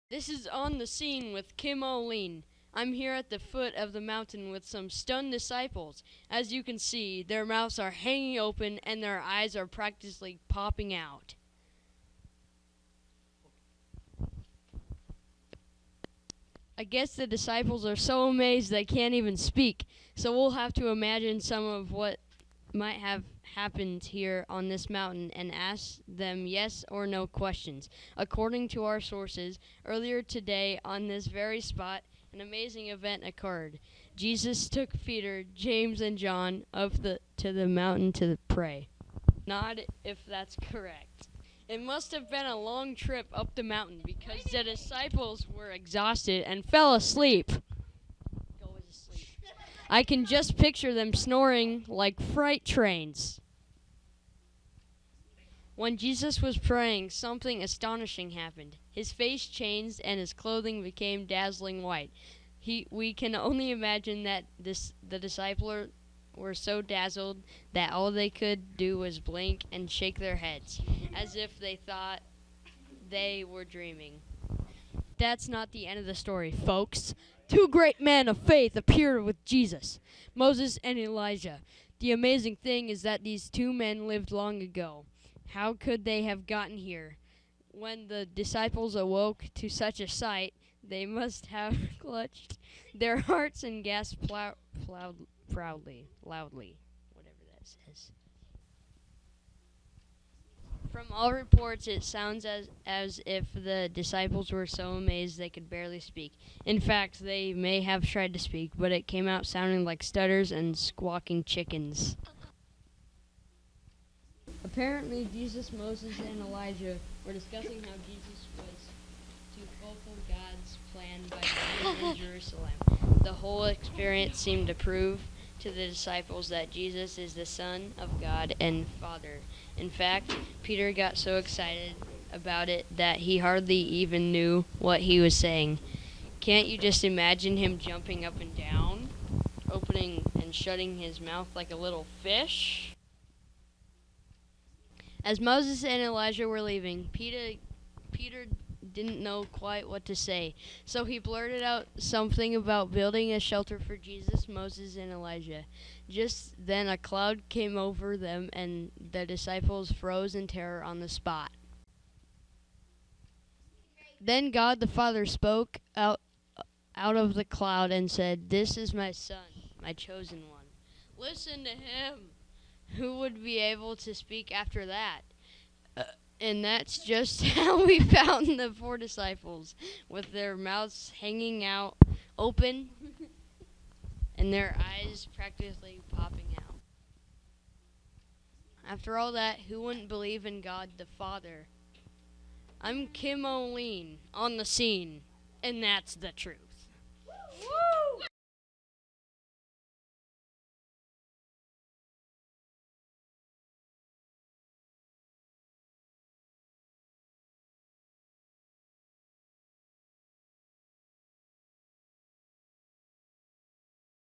This is On the Scene with Kim Oline. I'm here at the foot of the mountain with some stunned disciples. As you can see, their mouths are hanging open and their eyes are practically popping out. I guess the disciples are so amazed they can't even speak, so we'll have to imagine some of what might have happened here on this mountain and ask them yes or no questions. According to our sources, earlier today on this very spot, an amazing event occurred. Jesus took Peter, James, and John to the mountain to pray. Nod if that's correct. It must have been a long trip up the mountain because the disciples were exhausted and fell asleep. I can just picture them snoring like freight trains. When Jesus was praying, something astonishing happened. His face changed and his clothing became dazzling white. We can only imagine that the disciples were so dazzled that all they could do was blink and shake their heads, as if they thought they were dreaming. That's not the end of the story, folks. Two great men of faith appeared with Jesus, Moses and Elijah. The amazing thing is that these two men lived long ago. How could they have gotten here? When the disciples awoke to such a sight, they must have clutched their hearts and gasped loudly, whatever that says. From all reports, it sounds as if the disciples were so amazed they could barely speak. In fact, they may have tried to speak, but it came out sounding like stutters and squawking chickens. Apparently, Jesus, Moses, and Elijah were discussing how Jesus was to fulfill God's plan by coming to Jerusalem. The whole experience seemed to prove to the disciples that Jesus is the Son of God and Father. In fact, Peter got so excited about it that he hardly even knew what he was saying. Can't you just imagine him jumping up and down, opening and shutting his mouth like a little fish? As Moses and Elijah were leaving, Peter didn't know quite what to say, so he blurted out something about building a shelter for Jesus, Moses, and Elijah. Just then a cloud came over them, and the disciples froze in terror on the spot. Then God the Father spoke out of the cloud and said, "This is my Son, my chosen one. Listen to him." Who would be able to speak after that? And that's just how we found the four disciples, with their mouths hanging out open and their eyes practically popping out. After all that, who wouldn't believe in God the Father? I'm Kim Oline, on the scene, and that's the truth.